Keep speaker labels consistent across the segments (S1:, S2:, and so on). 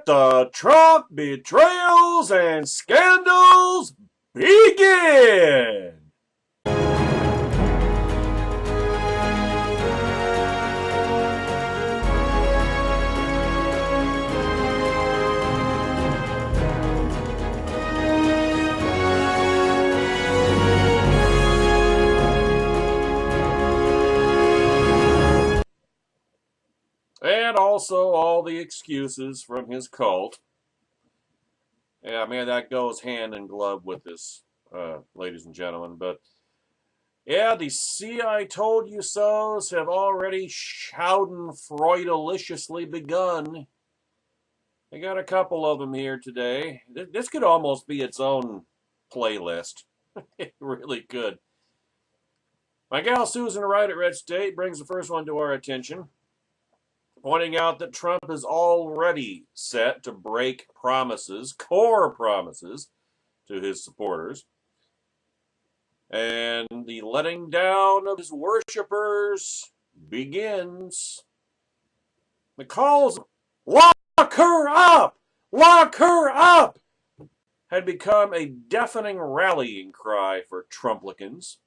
S1: Let the Trump betrayals and scandals begin! And also all the excuses from his cult. Yeah, man, that goes hand in glove with this, ladies and gentlemen. But yeah, the see I told you so's have already Schadenfreudeliciously begun. I got a couple of them here today. This could almost be its own playlist. It really could. My gal Susan Wright at Red State brings the first one to our attention, pointing out that Trump is already set to break promises, core promises, to his supporters. And the letting down of his worshipers begins. The calls, lock her up! Lock her up! Had become a deafening rallying cry for Trumplicans,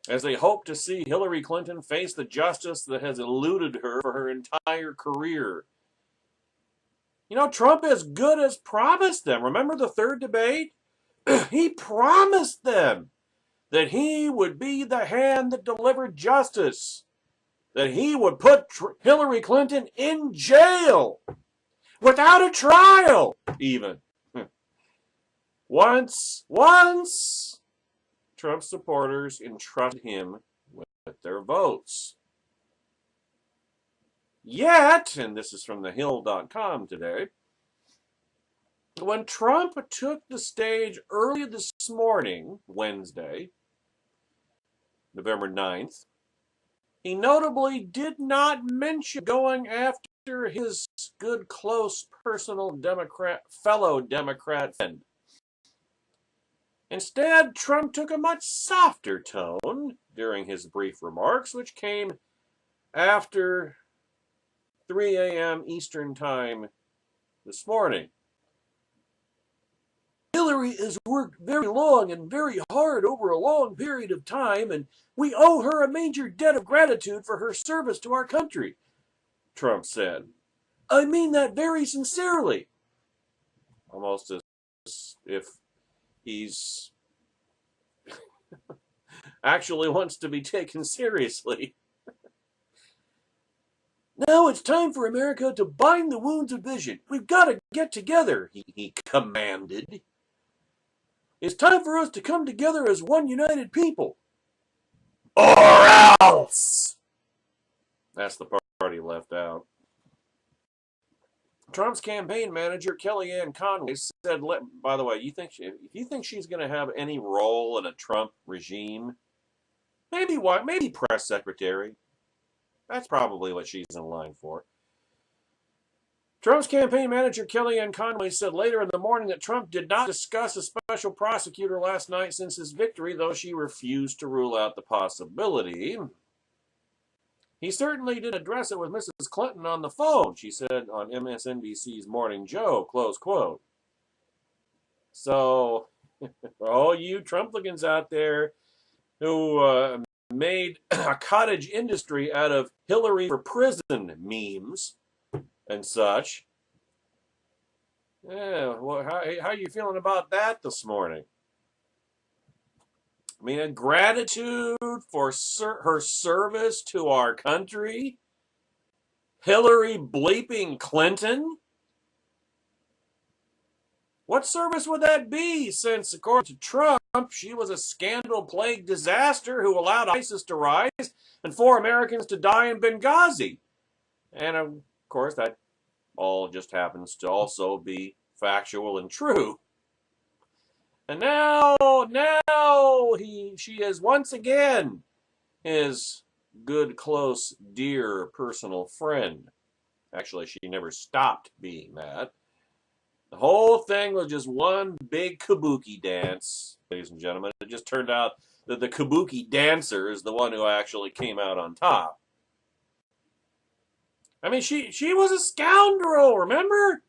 S1: as they hope to see Hillary Clinton face the justice that has eluded her for her entire career. You know, Trump as good as promised them. Remember the third debate? He promised them that he would be the hand that delivered justice, that he would put Hillary Clinton in jail without a trial, even. Once Trump supporters entrusted him with their votes. Yet, and this is from thehill.com today, when Trump took the stage early this morning, Wednesday, November 9th, he notably did not mention going after his good, close, personal fellow Democrat friend. Instead, Trump took a much softer tone during his brief remarks, which came after 3 a.m. Eastern Time this morning. Hillary has worked very long and very hard over a long period of time, and we owe her a major debt of gratitude for her service to our country, Trump said. I mean that very sincerely. Almost as if he's actually wants to be taken seriously. Now it's time for America to bind the wounds of vision. We've got to get together, he commanded. It's time for us to come together as one united people. Or else! That's the part he left out. Trump's campaign manager, Kellyanne Conway, said, by the way, if you think she's going to have any role in a Trump regime, maybe press secretary. That's probably what she's in line for. Trump's campaign manager, Kellyanne Conway, said later in the morning that Trump did not discuss a special prosecutor last night since his victory, though she refused to rule out the possibility. He certainly didn't address it with Mrs. Clinton on the phone, she said on MSNBC's Morning Joe, close quote. So, all you Trumplicans out there who made a cottage industry out of Hillary for prison memes and such, yeah, well, how are you feeling about that this morning? I mean, a gratitude for her service to our country? Hillary bleeping Clinton? What service would that be, since, according to Trump, she was a scandal-plagued disaster who allowed ISIS to rise and 4 Americans to die in Benghazi? And, of course, that all just happens to also be factual and true. And now she is once again his good, close, dear, personal friend. Actually, she never stopped being that. The whole thing was just one big kabuki dance, ladies and gentlemen. It just turned out that the kabuki dancer is the one who actually came out on top. I mean, she was a scoundrel, remember?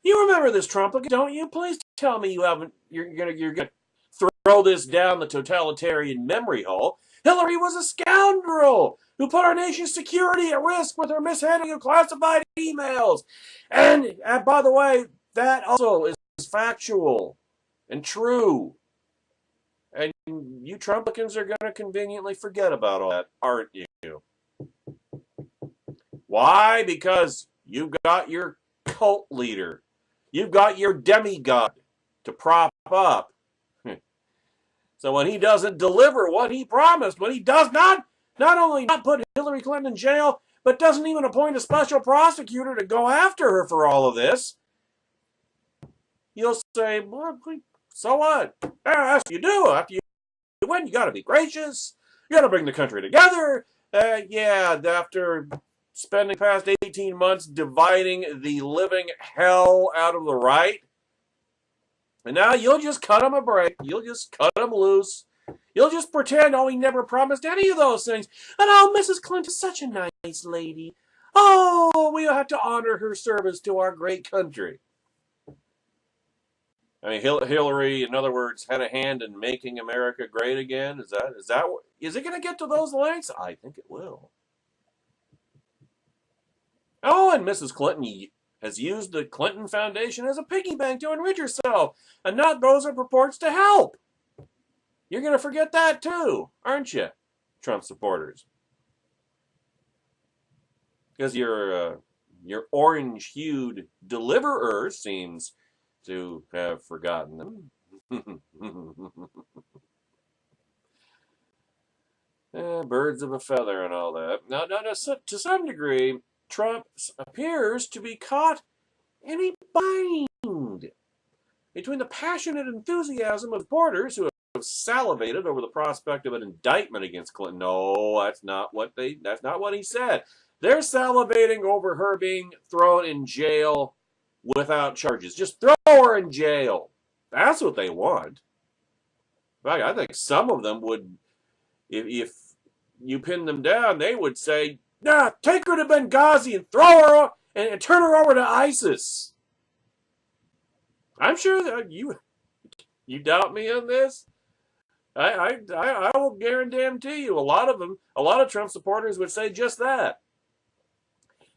S1: You remember this, Trump, don't you? Please tell me you haven't. You're gonna throw this down the totalitarian memory hole. Hillary was a scoundrel who put our nation's security at risk with her mishandling of classified emails. And by the way, that also is factual and true. And you Trumpicans are going to conveniently forget about all that, aren't you? Why? Because you've got your cult leader. You've got your demigod to prop up. So when he doesn't deliver what he promised, when he does not only not put Hillary Clinton in jail, but doesn't even appoint a special prosecutor to go after her for all of this, you'll say, well, so what? Yes, you do. After you win, you got to be gracious. You got to bring the country together. Yeah, after spending the past 18 months dividing the living hell out of the right, and now you'll just cut him a break. You'll just cut him loose. You'll just pretend, oh, he never promised any of those things. And oh, Mrs. Clinton's such a nice lady. Oh, we have to honor her service to our great country. I mean, Hillary, in other words, had a hand in making America great again. Is it going to get to those lengths? I think it will. Oh, and Mrs. Clinton has used the Clinton Foundation as a piggy bank to enrich herself, and not those it purports to help. You're going to forget that too, aren't you, Trump supporters? Because your orange-hued deliverer seems to have forgotten them. Birds of a feather and all that. Now, to some degree, Trump appears to be caught in a bind between the passionate enthusiasm of supporters who have salivated over the prospect of an indictment against Clinton. No, that's not what he said. They're salivating over her being thrown in jail without charges. Just throw her in jail. That's what they want. In fact, I think some of them would, if you pin them down, they would say, nah, take her to Benghazi and throw her and turn her over to ISIS. I'm sure that you doubt me on this. I will guarantee you, a lot of Trump supporters would say just that.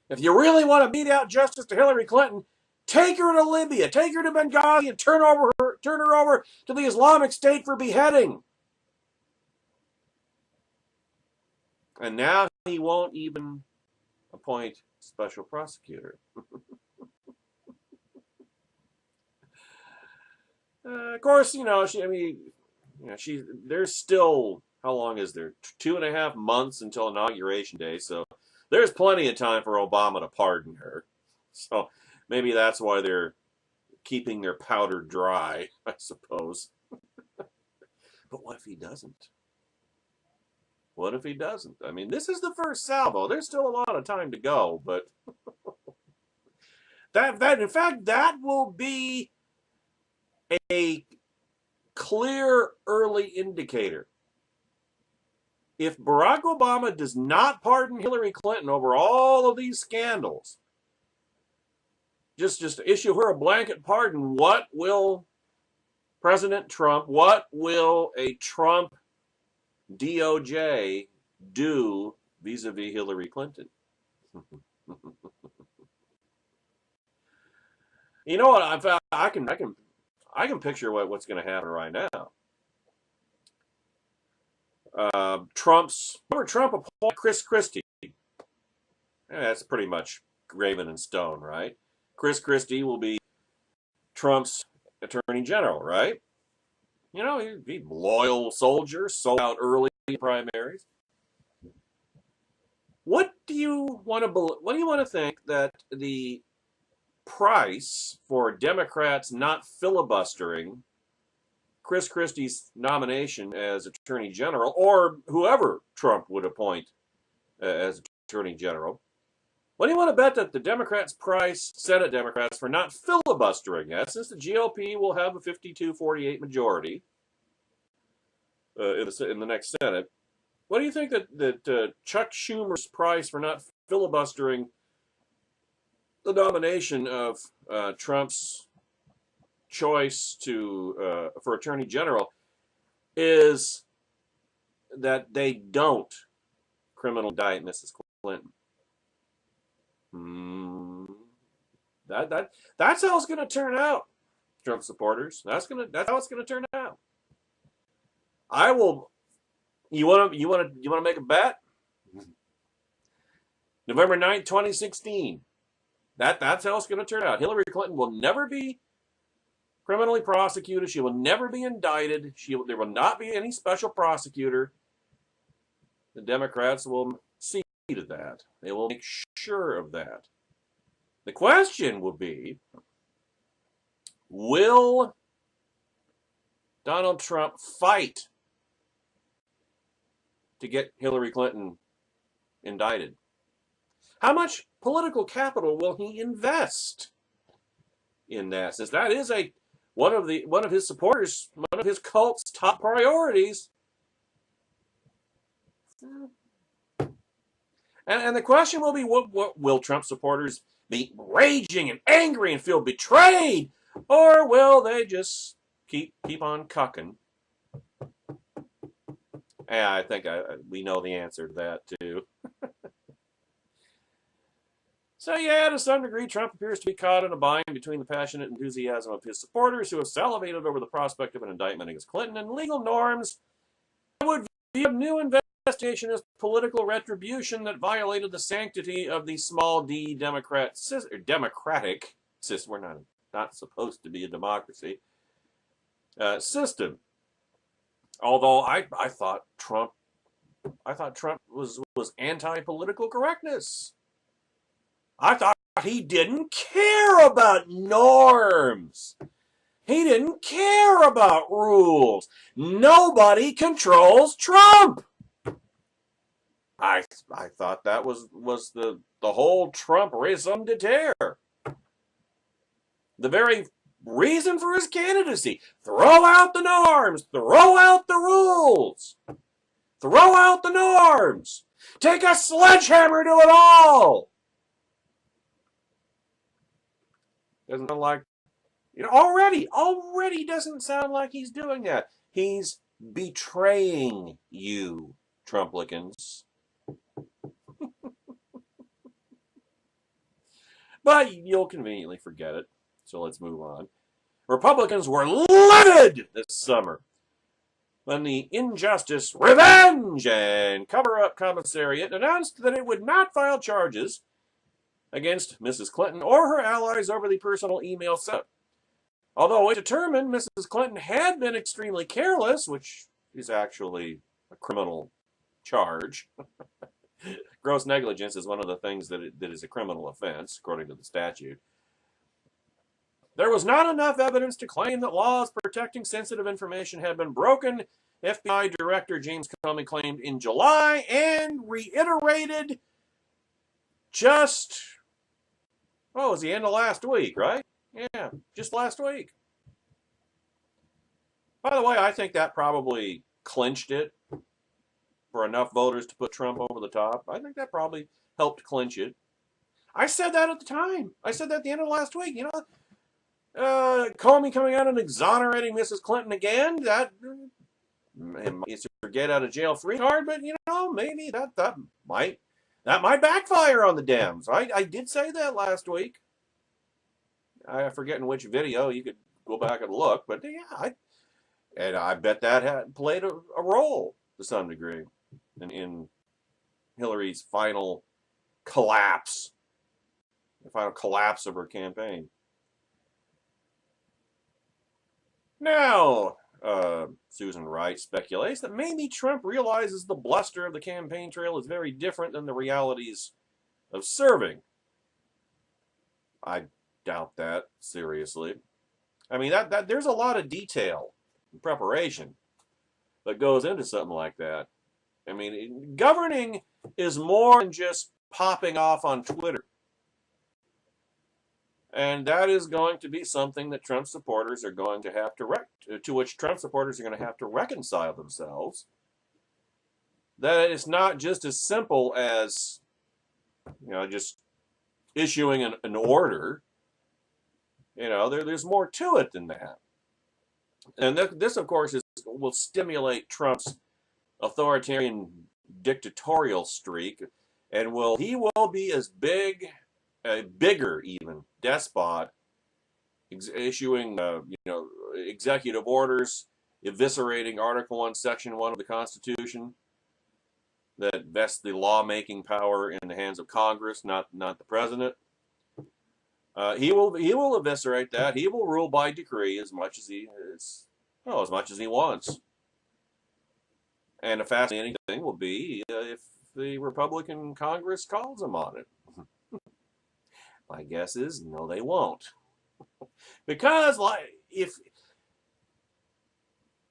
S1: If you really want to mete out justice to Hillary Clinton, take her to Libya, take her to Benghazi, and turn her over to the Islamic State for beheading. And now he won't even appoint a special prosecutor. Of course, there's still, how long is there? 2.5 months until Inauguration Day, so there's plenty of time for Obama to pardon her. So maybe that's why they're keeping their powder dry, I suppose. But what if he doesn't? What if he doesn't? I mean, this is the first salvo. There's still a lot of time to go, but that will be a clear early indicator. If Barack Obama does not pardon Hillary Clinton over all of these scandals, just issue her a blanket pardon, what will President Trump, what will a Trump DOJ do vis-a-vis Hillary Clinton? You know what? I can picture what's going to happen right now. Trump appointed Chris Christie. That's pretty much graven in stone, right? Chris Christie will be Trump's attorney general, right? You know, he's a loyal soldier, sold out early primaries. What do you want to think that the price for Democrats not filibustering Chris Christie's nomination as Attorney General, or whoever Trump would appoint as Attorney General? What do you want to bet that the Democrats price Senate Democrats for not filibustering that, since the GOP will have a 52-48 majority in the next Senate? What do you think that Chuck Schumer's price for not filibustering the the domination of Trump's choice for Attorney General is that they don't criminal indict Mrs. Clinton. That's how it's going to turn out, Trump supporters. That's how it's going to turn out. I will. You want to make a bet? November 9th, 2016. That's how it's going to turn out. Hillary Clinton will never be criminally prosecuted. She will never be indicted. There will not be any special prosecutor. The Democrats will see to that. They will make sure of that. The question will be, will Donald Trump fight to get Hillary Clinton indicted? How much political capital will he invest in that? Since that is one of his supporters, one of his cult's top priorities. And the question will be, what will Trump supporters be raging and angry and feel betrayed, or will they just keep on cucking? And I think we know the answer to that too. So yeah, to some degree, Trump appears to be caught in a bind between the passionate enthusiasm of his supporters, who have salivated over the prospect of an indictment against Clinton, and legal norms that would view a new investigation as political retribution that violated the sanctity of the small d democratic system. We're not supposed to be a democracy system. Although I thought Trump was anti-political correctness. I thought he didn't care about norms. He didn't care about rules. Nobody controls Trump. I thought that was the whole Trump raison d'etre. The very reason for his candidacy. Throw out the norms. Throw out the rules. Throw out the norms. Take a sledgehammer to it all. Doesn't sound like, already doesn't sound like he's doing that. He's betraying you, Trumplicans. But you'll conveniently forget it, so let's move on. Republicans were livid this summer when the Injustice, Revenge, and Cover-Up Commissariat announced that it would not file charges against Mrs. Clinton or her allies over the personal email set. Although it determined Mrs. Clinton had been extremely careless, which is actually a criminal charge. Gross negligence is one of the things that is a criminal offense, according to the statute. There was not enough evidence to claim that laws protecting sensitive information had been broken, FBI Director James Comey claimed in July, and reiterated it was the end of last week, right? Yeah, just last week. By the way, I think that probably clinched it for enough voters to put Trump over the top. I think that probably helped clinch it. I said that at the time. I said that at the end of last week. Comey coming out and exonerating Mrs. Clinton again. That it's a get out of jail free card, but maybe that might backfire on the Dems. I did say that last week. I forget in which video. You could go back and look, but yeah, I bet that had played a role to some degree in Hillary's final collapse, the final collapse of her campaign. Now, Susan Wright speculates that maybe Trump realizes the bluster of the campaign trail is very different than the realities of serving. I doubt that, seriously. I mean, that there's a lot of detail and preparation that goes into something like that. I mean, governing is more than just popping off on Twitter. And that is going to be something that Trump supporters are going to have to which Trump supporters are going to have to reconcile themselves. That it's not just as simple as, just issuing an order. There's more to it than that. And this, of course, will stimulate Trump's authoritarian dictatorial streak, and he will be as big, bigger even, despot, issuing executive orders, eviscerating Article 1, Section 1 of the Constitution that vests the lawmaking power in the hands of Congress, not the president. He will eviscerate that. He will rule by decree as much as he wants. And a fascinating thing will be if the Republican Congress calls him on it. My guess is no, they won't, because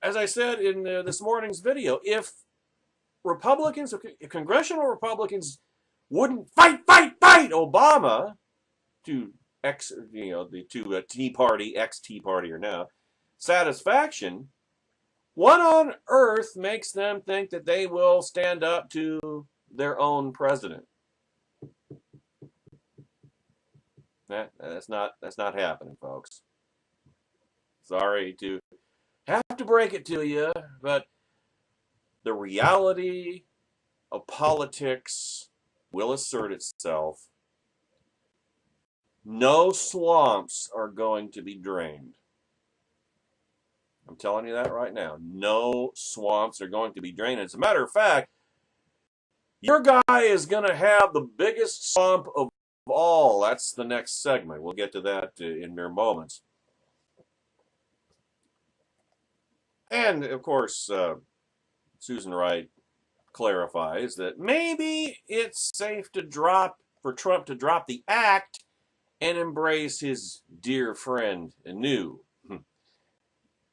S1: as I said in this morning's video, if congressional Republicans wouldn't fight Obama to the Tea Party, ex-Tea Party or now, satisfaction, what on earth makes them think that they will stand up to their own president? That's not happening, folks. Sorry to have to break it to you, but the reality of politics will assert itself. No swamps are going to be drained. I'm telling you that right now. No swamps are going to be drained. As a matter of fact, your guy is going to have the biggest swamp of all. That's the next segment. We'll get to that in mere moments. And, of course, Susan Wright clarifies that maybe it's safe for Trump to drop the act and embrace his dear friend anew.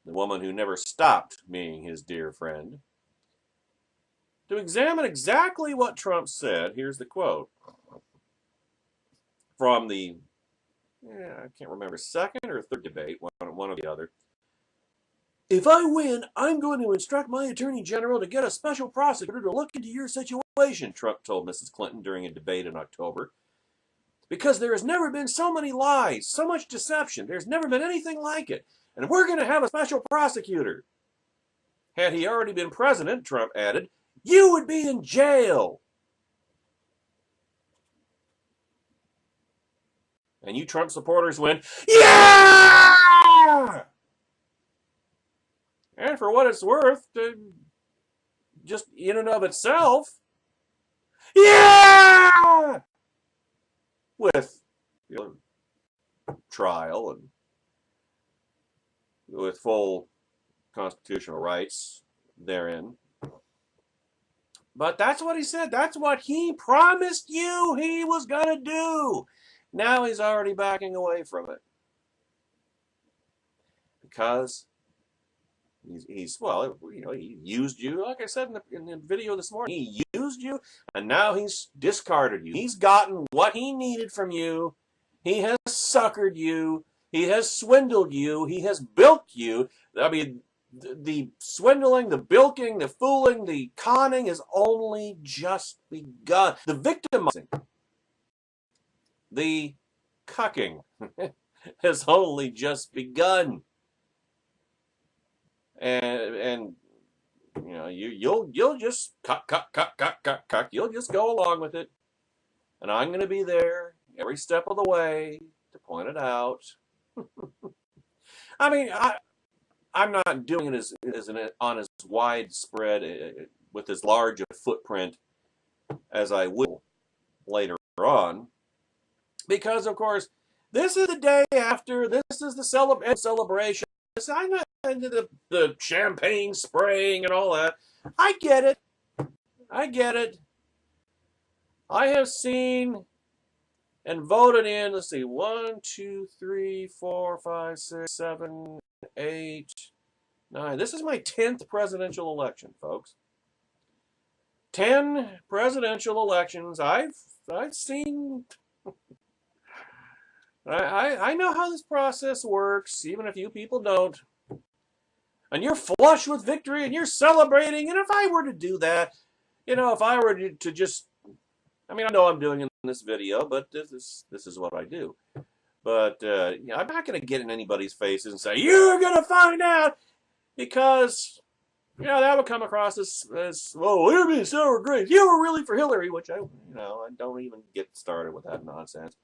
S1: The woman who never stopped being his dear friend. To examine exactly what Trump said, here's the quote from the, I can't remember, second or third debate, one or the other. If I win, I'm going to instruct my attorney general to get a special prosecutor to look into your situation, Trump told Mrs. Clinton during a debate in October. Because there has never been so many lies, so much deception. There's never been anything like it. And we're going to have a special prosecutor. Had he already been president, Trump added, you would be in jail. And you Trump supporters went, yeah! And for what it's worth, just in and of itself, yeah! With trial and with full constitutional rights therein. But that's what he said. That's what he promised you he was going to do. Now he's already backing away from it. Because he used you, like I said in the video this morning. He used you, and now he's discarded you. He's gotten what he needed from you. He has suckered you. He has swindled you. He has bilked you. I mean, the swindling, the bilking, the fooling, the conning has only just begun. The victimizing, the cucking has only just begun. And you'll just cuck. You'll just go along with it. And I'm going to be there every step of the way to point it out. I mean, I'm not doing it on as widespread, with as large a footprint as I will later on. Because, of course, this is the day after. This is the celebration. I'm not into the champagne spraying and all that. I get it. I have seen and voted in, let's see, 1, 2, 3, 4, 5, 6, 7, 8, 9. This is my 10th presidential election, folks. 10 presidential elections. I've seen. I know how this process works, even if you people don't. And you're flush with victory, and you're celebrating. And if I were to do that, if I were to just I mean, I know I'm doing in this video, but this is what I do. But you know, I'm not going to get in anybody's faces and say, you're going to find out, because, you know, that would come across as oh, you're being sour grapes. You were really for Hillary, which I don't even get started with that nonsense.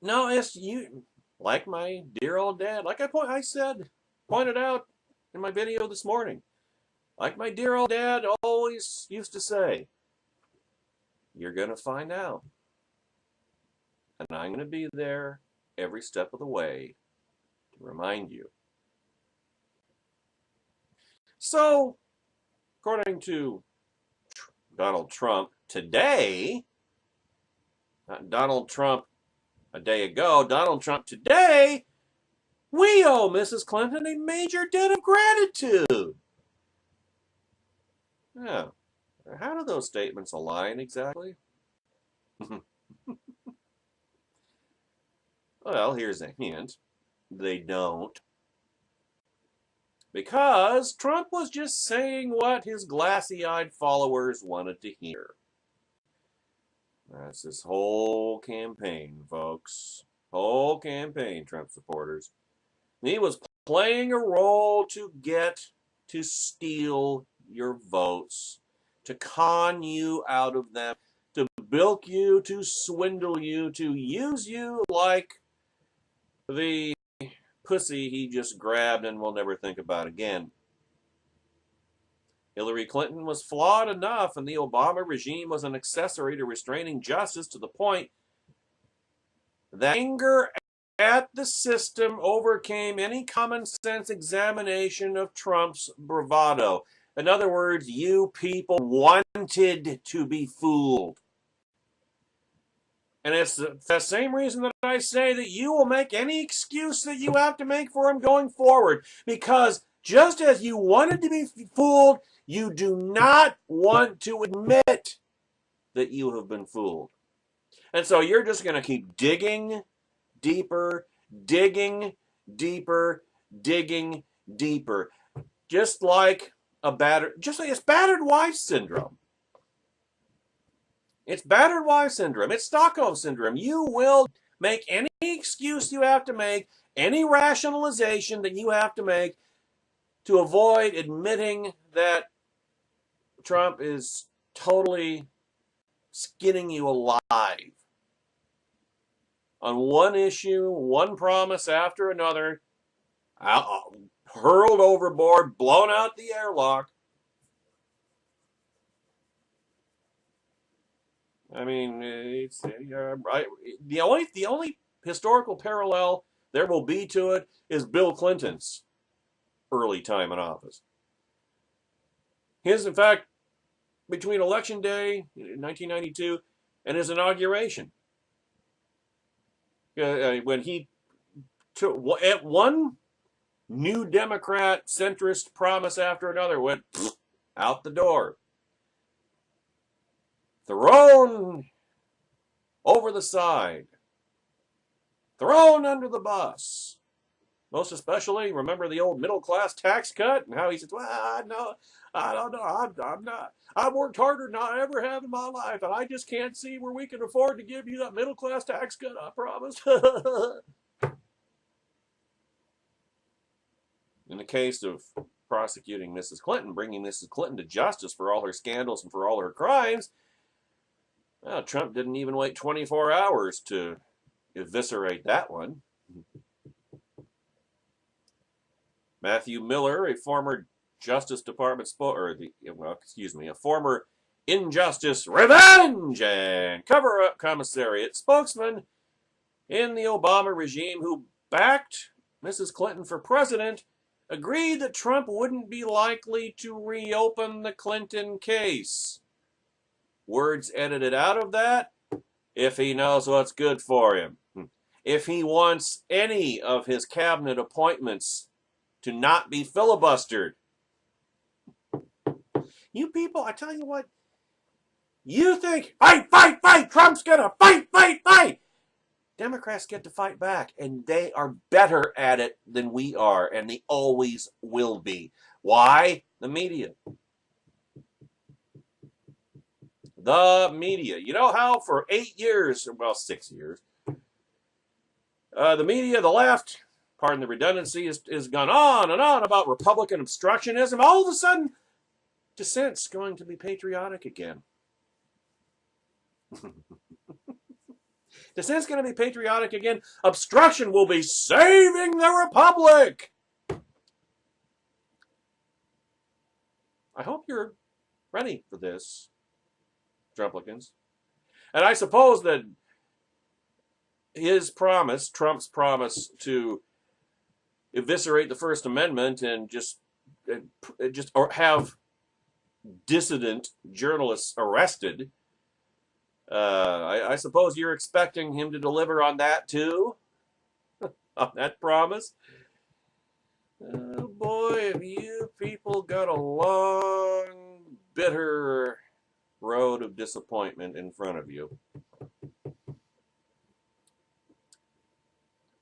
S1: No, it's you, like my dear old dad, like I pointed out in my video this morning, like my dear old dad always used to say, you're going to find out. And I'm going to be there every step of the way to remind you. So, according to Donald Trump today, not Donald Trump a day ago, Donald Trump today, we owe Mrs. Clinton a major debt of gratitude. Yeah. How do those statements align exactly? Well, here's a hint. They don't. Because Trump was just saying what his glassy-eyed followers wanted to hear. That's his whole campaign, folks. Whole campaign, Trump supporters. He was playing a role to steal your votes, to con you out of them, to bilk you, to swindle you, to use you like the pussy he just grabbed and will never think about again. Hillary Clinton was flawed enough, and the Obama regime was an accessory to restraining justice, to the point that anger at the system overcame any common sense examination of Trump's bravado. In other words, you people wanted to be fooled. And it's the same reason that I say that you will make any excuse that you have to make for him going forward. Because just as you wanted to be fooled, you do not want to admit that you have been fooled. And so you're just going to keep digging deeper, digging deeper, digging deeper. Just like it's battered wife syndrome. It's battered wife syndrome. It's Stockholm syndrome. You will make any excuse you have to make, any rationalization that you have to make to avoid admitting that Trump is totally skinning you alive on one issue, one promise after another, hurled overboard, blown out the airlock. I mean, it's the only historical parallel there will be to it is Bill Clinton's early time in office. His, in fact, between Election Day, 1992, and his inauguration, when he took at one new Democrat centrist promise after another, went out the door. Thrown over the side, thrown under the bus. Most especially, remember the old middle-class tax cut and how he said, well, no, I don't know, I'm not. I've worked harder than I ever have in my life, and I just can't see where we can afford to give you that middle-class tax cut, I promise. In the case of prosecuting Mrs. Clinton, bringing Mrs. Clinton to justice for all her scandals and for all her crimes, well, Trump didn't even wait 24 hours to eviscerate that one. Matthew Miller, a former Justice Department a former Injustice, Revenge, and Cover-Up Commissariat spokesman in the Obama regime who backed Mrs. Clinton for president, agreed that Trump wouldn't be likely to reopen the Clinton case. Words edited out of that, if he knows what's good for him. If he wants any of his cabinet appointments to not be filibustered. You people, I tell you what, you think, fight, Trump's gonna fight. Democrats get to fight back, and they are better at it than we are, and they always will be. Why? The media. The media. You know how for 8 years, well, 6 years, the media, the left, pardon the redundancy, has gone on and on about Republican obstructionism. All of a sudden, dissent's going to be patriotic again. Dissent's going to be patriotic again. Obstruction will be saving the republic. I hope you're ready for this, Trumplicans. And I suppose that his promise, Trump's promise to eviscerate the First Amendment and just or have dissident journalists arrested, I suppose you're expecting him to deliver on that too? On that promise? Oh boy, have you people got a long, bitter road of disappointment in front of you.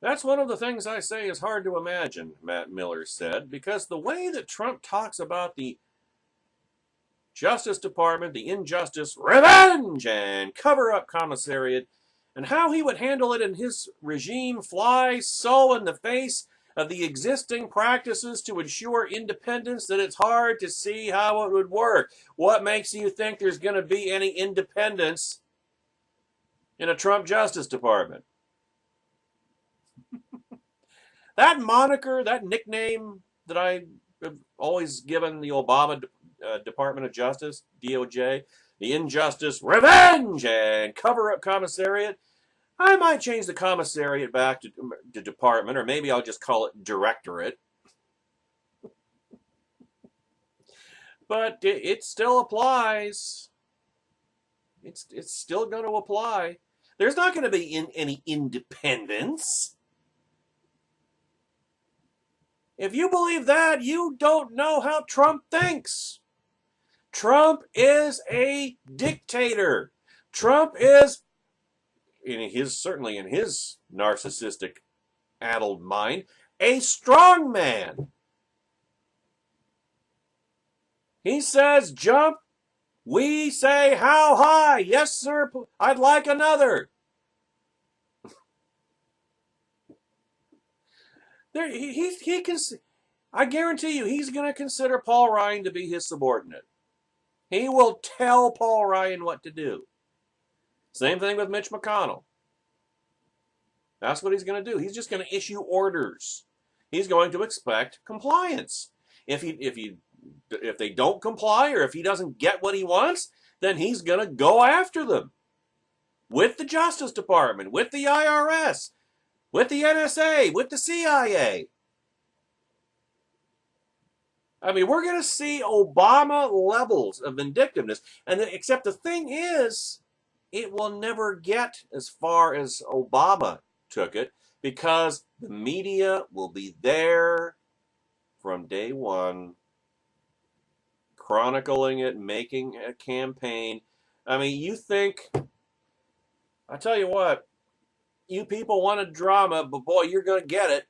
S1: That's one of the things I say is hard to imagine, Matt Miller said, because the way that Trump talks about the Justice Department, the injustice, revenge, and cover-up commissariat, and how he would handle it in his regime flies so in the face of the existing practices to ensure independence that it's hard to see how it would work. What makes you think there's going to be any independence in a Trump Justice Department? That moniker, that nickname that I have always given the Obama Department of Justice, DOJ, the injustice, revenge, and cover-up commissariat, I might change the commissariat back to department, or maybe I'll just call it directorate. But it still applies. It's still going to apply. There's not going to be any independence. If you believe that, you don't know how Trump thinks. Trump is a dictator. Trump is, certainly in his narcissistic, addled mind, a strong man. He says jump, we say how high. Yes, sir, I'd like another. I guarantee you, he's going to consider Paul Ryan to be his subordinate. He will tell Paul Ryan what to do. Same thing with Mitch McConnell. That's what he's going to do. He's just going to issue orders. He's going to expect compliance. If they don't comply, or if he doesn't get what he wants, then he's going to go after them. With the Justice Department, with the IRS, with the NSA, with the CIA. I mean, we're going to see Obama levels of vindictiveness. Except the thing is, it will never get as far as Obama took it, because the media will be there from day one, chronicling it, making a campaign. I mean, you think, I tell you what, you people want a drama, but boy, you're going to get it.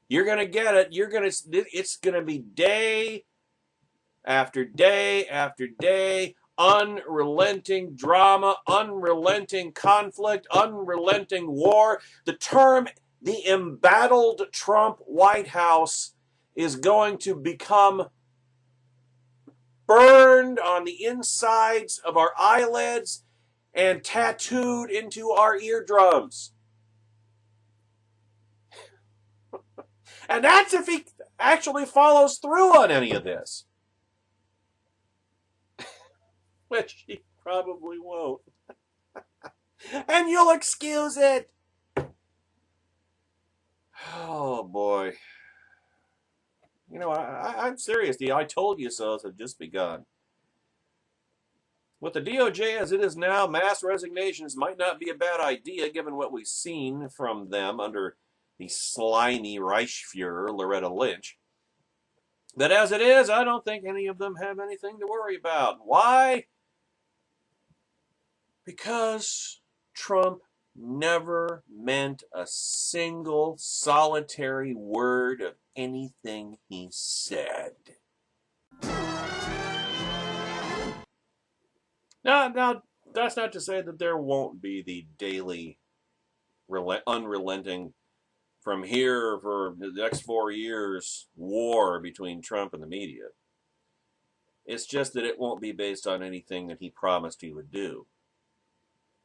S1: You're going to get it. It's going to be day after day after day, unrelenting drama, unrelenting conflict, unrelenting war. The embattled Trump White House is going to become burned on the insides of our eyelids and tattooed into our eardrums. And that's if he actually follows through on any of this. Which he probably won't. And you'll excuse it. Oh, boy. You know, I'm serious. The I told you so's have just begun. With the DOJ as it is now, mass resignations might not be a bad idea given what we've seen from them under the slimy Reichsfuhrer, Loretta Lynch. But as it is, I don't think any of them have anything to worry about. Why? Because Trump never meant a single solitary word of anything he said. Now, that's not to say that there won't be the daily, unrelenting, from here for the next 4 years, war between Trump and the media. It's just that it won't be based on anything that he promised he would do.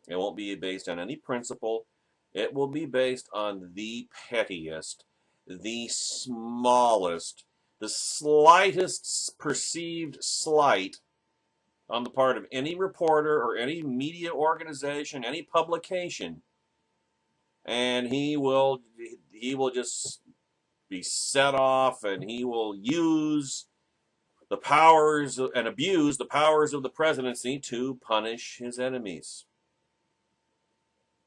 S1: It won't be based on any principle. It will be based on the pettiest, the smallest, the slightest perceived slight on the part of any reporter or any media organization, any publication, and he will just be set off, and he will use the powers and abuse the powers of the presidency to punish his enemies.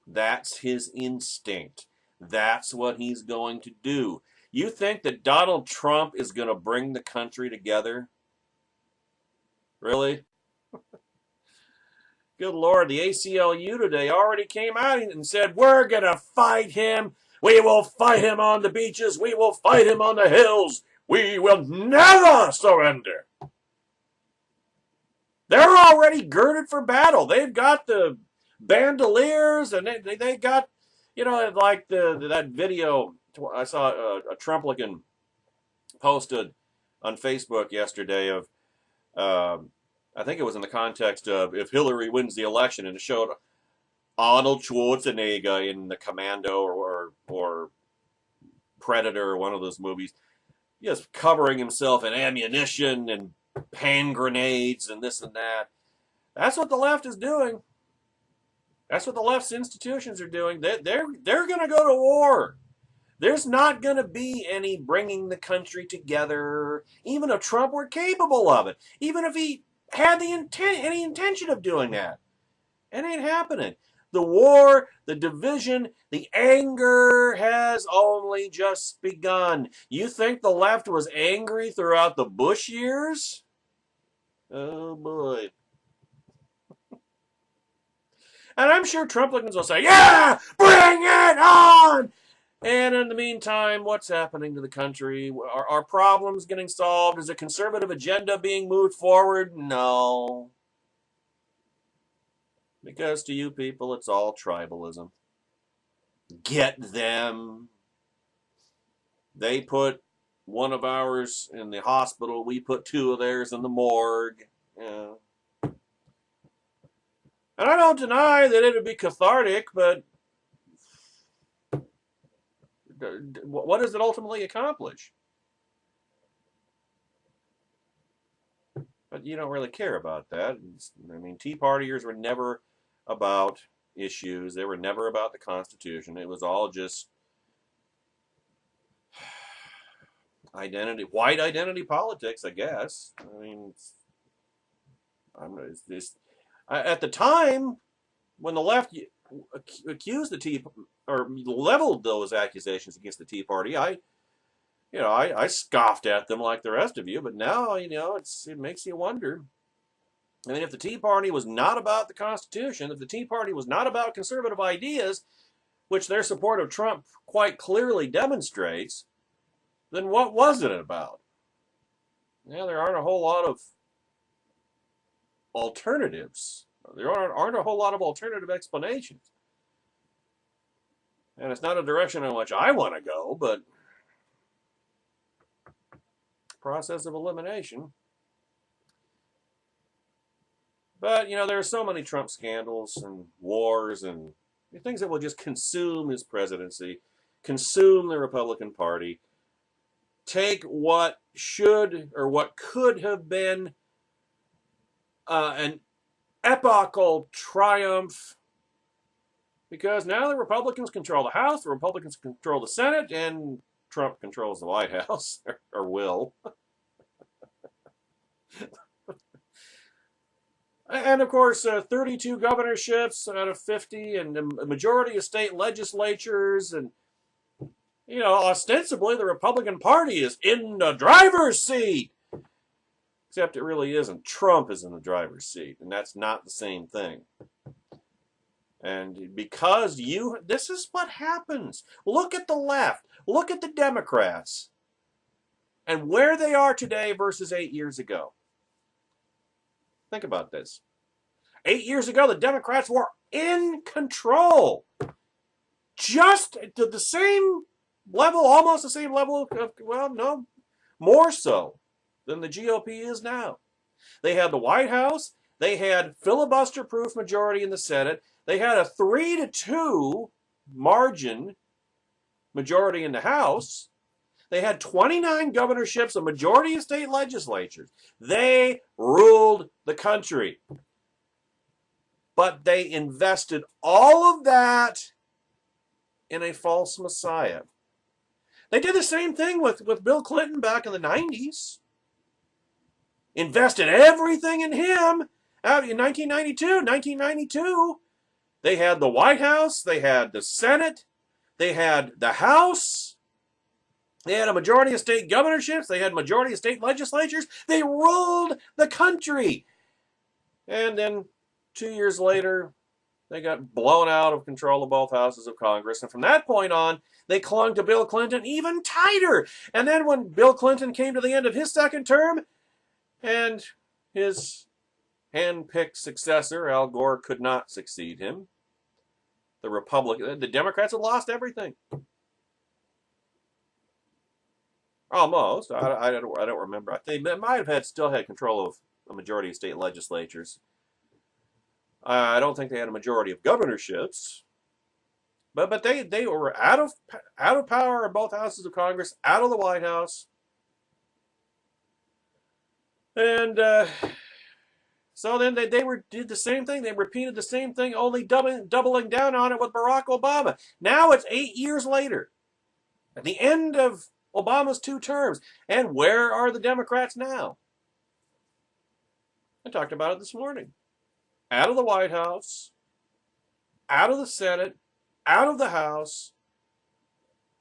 S1: That's his instinct. That's what he's going to do. You think that Donald Trump is going to bring the country together? Really? Good Lord, the ACLU today already came out and said, we're going to fight him. We will fight him on the beaches. We will fight him on the hills. We will never surrender. They're already girded for battle. They've got the bandoliers, and they got, like that video I saw a Trumplican posted on Facebook yesterday of, I think it was in the context of if Hillary wins the election, and it showed Arnold Schwarzenegger in the Commando or Predator, or one of those movies, just covering himself in ammunition and hand grenades and this and that. That's what the left is doing. That's what the left's institutions are doing. They're going to go to war. There's not going to be any bringing the country together, even if Trump were capable of it, even if he had any intention of doing that. It ain't happening. The war, the division, the anger has only just begun. You think the left was angry throughout the Bush years? Oh, boy. And I'm sure Trumplicans will say, yeah, bring it on! And in the meantime, what's happening to the country? Are problems getting solved? Is a conservative agenda being moved forward? No. Because to you people, it's all tribalism. Get them. They put one of ours in the hospital. We put two of theirs in the morgue. Yeah. And I don't deny that it would be cathartic, but what does it ultimately accomplish? But you don't really care about that. I mean, Tea Partiers were never about issues. They were never about the Constitution. It was all just white identity politics, I guess. I mean, at the time when the left accused the Tea or leveled those accusations against the Tea Party, I scoffed at them like the rest of you. But now, it makes you wonder. I mean, if the Tea Party was not about the Constitution, if the Tea Party was not about conservative ideas, which their support of Trump quite clearly demonstrates, then what was it about? Yeah, there aren't a whole lot of alternatives. There aren't a whole lot of alternative explanations. And it's not a direction in which I want to go, but process of elimination. But, there are so many Trump scandals and wars and things that will just consume his presidency, consume the Republican Party, take what should or what could have been an epochal triumph, because now the Republicans control the House, the Republicans control the Senate, and Trump controls the White House, or will. And of course, 32 governorships out of 50, and a majority of state legislatures, and ostensibly the Republican Party is in the driver's seat. Except it really isn't. Trump is in the driver's seat, and that's not the same thing. And because this is what happens. Look at the left. Look at the Democrats. And where they are today versus 8 years ago. Think about this. 8 years ago, the Democrats were in control. Just to the same level, almost the same level of, well, no, more so than the GOP is now. They had the White House. They had filibuster-proof majority in the Senate. They had a 3-2 margin majority in the House. They had 29 governorships, a majority of state legislatures. They ruled the country. But they invested all of that in a false messiah. They did the same thing with Bill Clinton back in the 90s. Invested everything in him out in 1992. They had the White House, they had the Senate, they had the House, they had a majority of state governorships, they had a majority of state legislatures. They ruled the country. And then 2 years later, they got blown out of control of both houses of Congress. And from that point on, they clung to Bill Clinton even tighter. And then when Bill Clinton came to the end of his second term, and his hand-picked successor, Al Gore, could not succeed him, the Democrats had lost everything. Almost. I don't remember. I think they might have still had control of a majority of state legislatures. I don't think they had a majority of governorships, but they were out of power in both houses of Congress, out of the White House, and so then they did the same thing. They repeated the same thing, only doubling down on it with Barack Obama. Now it's 8 years later, at the end of Obama's 2 terms, and where are the Democrats now? I talked about it this morning. Out of the White House, out of the Senate, out of the House,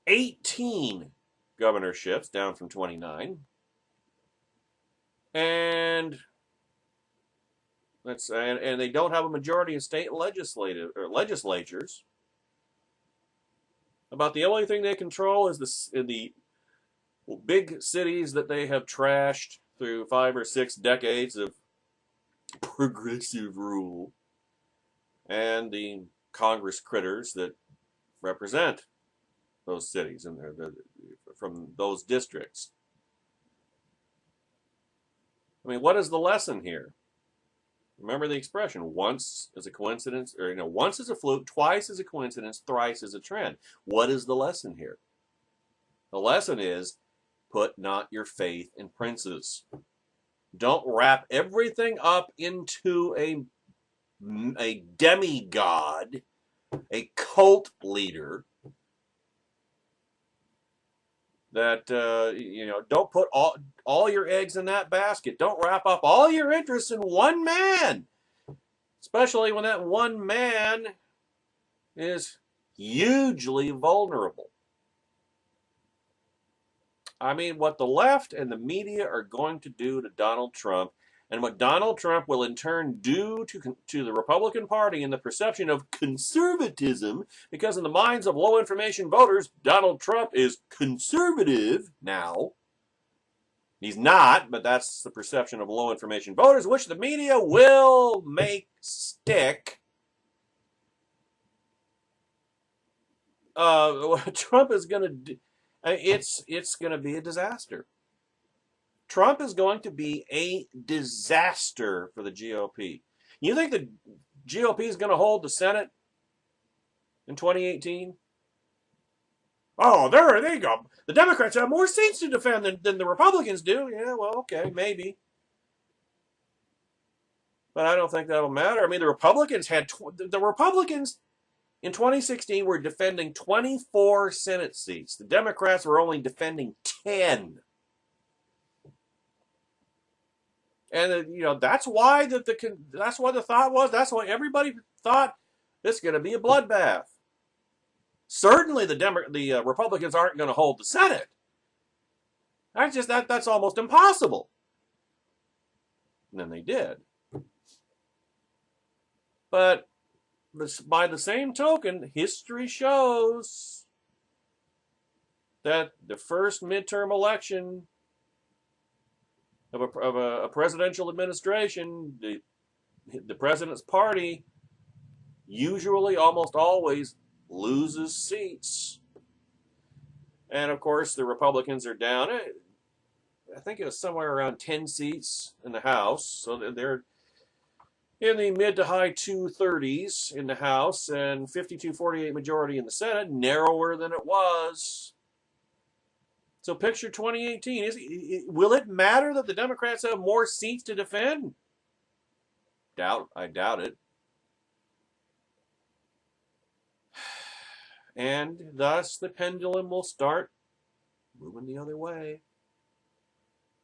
S1: 18 governorships, down from 29. And they don't have a majority of state legislatures. About the only thing they control is the big cities that they have trashed through 5 or 6 decades of progressive rule, and the Congress critters that represent those cities and from those districts. I mean, what is the lesson here? Remember the expression, once is a coincidence, or once is a fluke, twice is a coincidence, thrice is a trend. What is the lesson here? The lesson is, put not your faith in princes. Don't wrap everything up into a demigod, a cult leader that, don't put all your eggs in that basket. Don't wrap up all your interests in one man, especially when that one man is hugely vulnerable. I mean, what the left and the media are going to do to Donald Trump, and what Donald Trump will in turn do to the Republican Party in the perception of conservatism, because in the minds of low-information voters, Donald Trump is conservative now. He's not, but that's the perception of low-information voters, which the media will make stick. What Trump is going to do, it's going to be a disaster. Trump is going to be a disaster for the GOP. You think the GOP is going to hold the Senate in 2018? Oh, there you go. The Democrats have more seats to defend than the Republicans do. Yeah, well, okay, maybe. But I don't think that'll matter. I mean, the Republicans in 2016 were defending 24 Senate seats. The Democrats were only defending 10. And that's why that's what the thought was. That's why everybody thought this is going to be a bloodbath. Certainly, the Republicans aren't going to hold the Senate. That's almost impossible. And then they did. But by the same token, history shows that the first midterm election of a presidential administration, the the president's party usually, almost always, loses seats. And of course, the Republicans are down. I think it was somewhere around 10 seats in the House. So they're in the mid to high 230s in the House and 52-48 majority in the Senate, narrower than it was. So picture 2018. Will it matter that the Democrats have more seats to defend? I doubt it. And thus the pendulum will start moving the other way.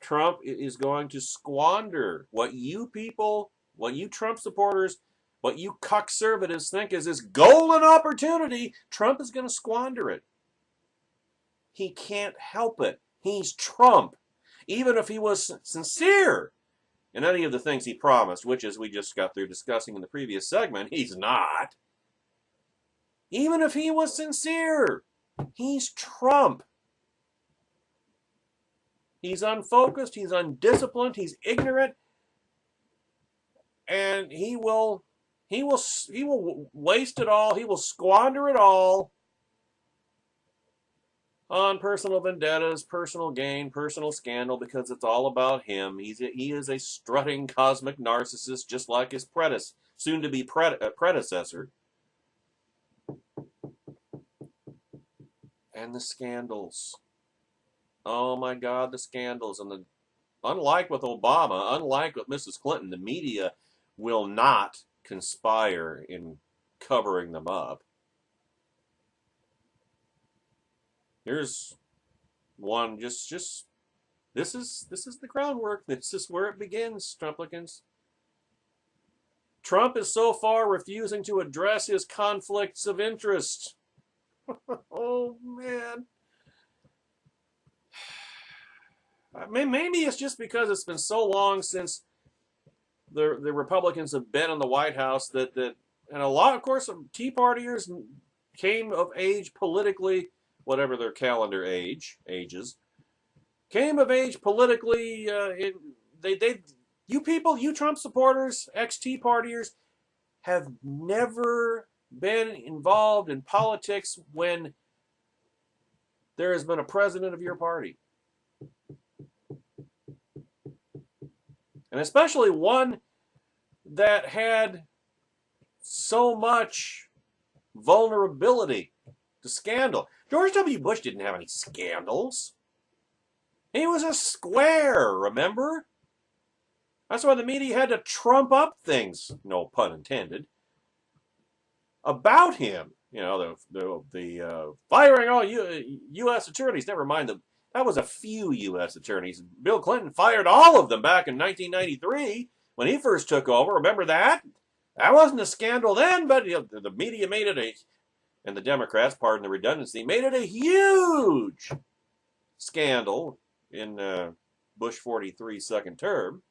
S1: Trump is going to squander what you people, what you Trump supporters, what you conservatives think is this golden opportunity. Trump is going to squander it. He can't help it. He's Trump. Even if he was sincere in any of the things he promised, which, as we just got through discussing in the previous segment, he's not. Even if he was sincere, he's Trump. He's unfocused, he's undisciplined, he's ignorant, and he will waste it all, he will squander it all on personal vendettas, personal gain, personal scandal, because it's all about him. He is a strutting cosmic narcissist, just like his soon-to-be predecessor. And the scandals. Oh my God, the scandals. And unlike with Obama, unlike with Mrs. Clinton, the media will not conspire in covering them up. Here's one, this is the groundwork. This is where it begins, Trumplicans. Trump is so far refusing to address his conflicts of interest. Oh, man. Maybe it's just because it's been so long since the Republicans have been in the White House that and a lot, of course, of Tea Partiers came of age politically, whatever their calendar ages, came of age politically. You people, you Trump supporters, ex-Tea Partiers, have never been involved in politics when there has been a president of your party. And especially one that had so much vulnerability to scandal. George W. Bush didn't have any scandals. He was a square, remember? That's why the media had to trump up things, no pun intended, about him. You know, the firing all U.S. attorneys. Never mind that was a few U.S. attorneys. Bill Clinton fired all of them back in 1993 when he first took over. Remember that? That wasn't a scandal then, but the media made it and the Democrats, pardon the redundancy, made it a huge scandal in Bush 43's second term.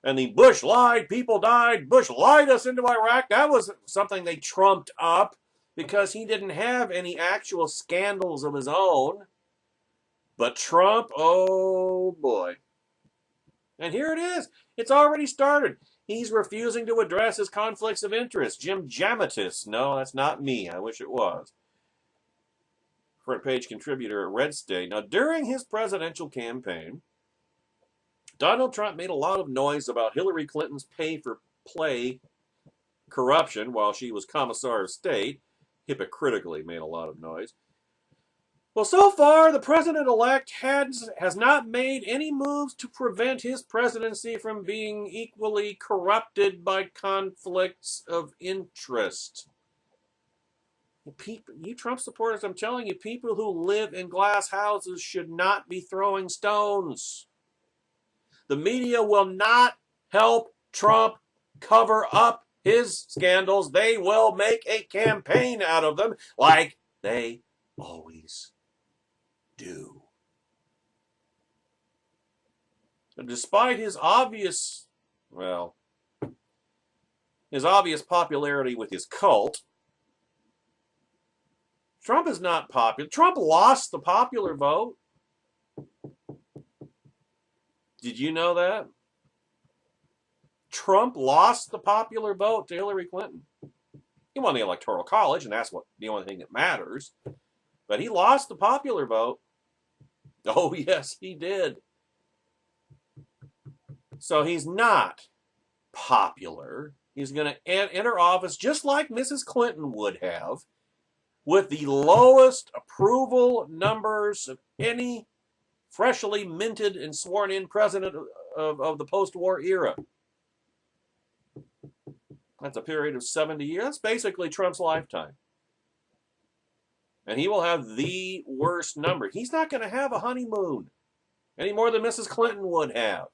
S1: And the Bush lied, people died, Bush lied us into Iraq. That was something they trumped up because he didn't have any actual scandals of his own. But Trump, oh boy. And here it is. It's already started. He's refusing to address his conflicts of interest. Jim Jamatis. No, that's not me. I wish it was. Front page contributor at Red State. Now, during his presidential campaign, Donald Trump made a lot of noise about Hillary Clinton's pay-for-play corruption while she was Commissar of State. Hypocritically made a lot of noise. Well, so far, the president-elect has not made any moves to prevent his presidency from being equally corrupted by conflicts of interest. You Trump supporters, I'm telling you, people who live in glass houses should not be throwing stones. The media will not help Trump cover up his scandals. They will make a campaign out of them like they always do. And despite his obvious popularity with his cult, Trump is not popular. Trump lost the popular vote. Did you know that? Trump lost the popular vote to Hillary Clinton. He won the Electoral College, and that's the only thing that matters. But he lost the popular vote. Oh, yes, he did. So he's not popular. He's going to enter office just like Mrs. Clinton would have, with the lowest approval numbers of any freshly minted and sworn in president of the post-war era. That's a period of 70 years. That's basically Trump's lifetime. And he will have the worst number. He's not going to have a honeymoon any more than Mrs. Clinton would have.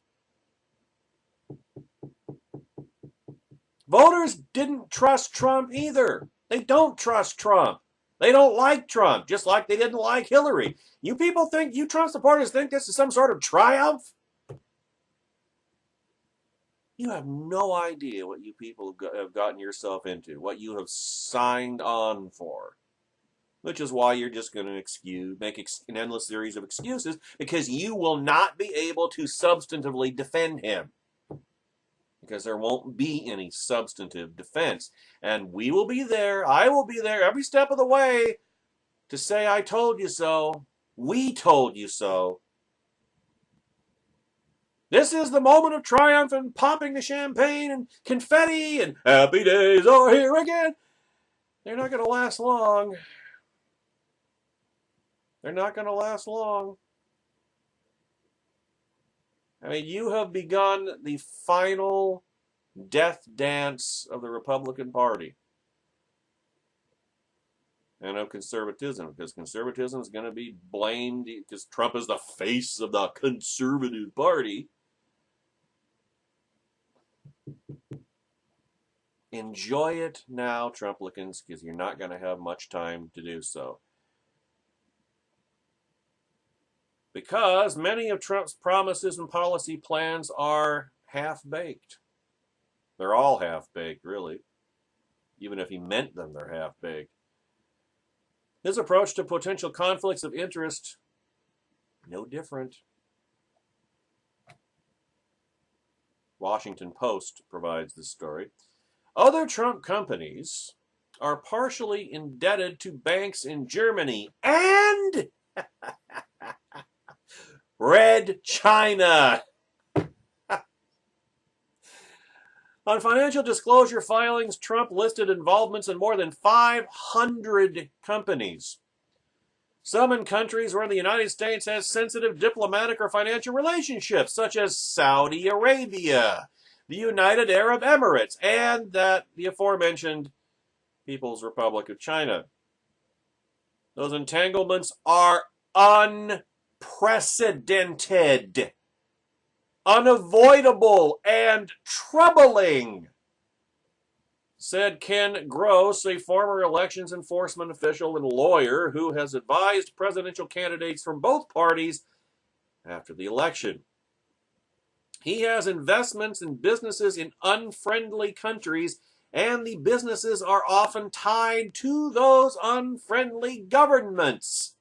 S1: Voters didn't trust Trump either. They don't trust Trump. They don't like Trump, just like they didn't like Hillary. You people think, you Trump supporters think this is some sort of triumph? You have no idea what you people have gotten yourself into, what you have signed on for. Which is why you're just going to make an endless series of excuses, because you will not be able to substantively defend him. Because there won't be any substantive defense. And we will be there, I will be there every step of the way to say, I told you so, we told you so. This is the moment of triumph and popping the champagne and confetti and happy days are here again. They're not going to last long. They're not going to last long. I mean, you have begun the final death dance of the Republican Party and of conservatism, because conservatism is going to be blamed because Trump is the face of the conservative party. Enjoy it now, Trumplicans, because you're not going to have much time to do so. Because many of Trump's promises and policy plans are half-baked. They're all half-baked, really. Even if he meant them, they're half-baked. His approach to potential conflicts of interest, no different. Washington Post provides this story. Other Trump companies are partially indebted to banks in Germany and Red China. On financial disclosure filings, Trump listed involvements in more than 500 companies. Some in countries where the United States has sensitive diplomatic or financial relationships, such as Saudi Arabia, the United Arab Emirates, and the aforementioned People's Republic of China. Those entanglements are unprecedented, unavoidable, and troubling, said Ken Gross, a former elections enforcement official and lawyer who has advised presidential candidates from both parties after the election. He has investments in businesses in unfriendly countries, and the businesses are often tied to those unfriendly governments.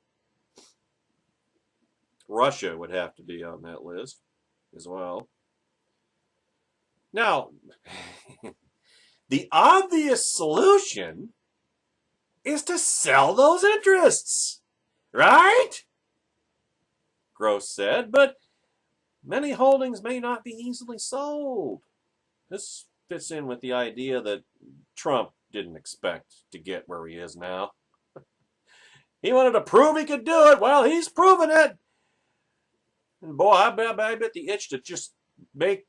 S1: Russia would have to be on that list as well. Now, the obvious solution is to sell those interests, right? Gross said, but many holdings may not be easily sold. This fits in with the idea that Trump didn't expect to get where he is now. He wanted to prove he could do it. Well, he's proven it. And boy, I bet the itch to just make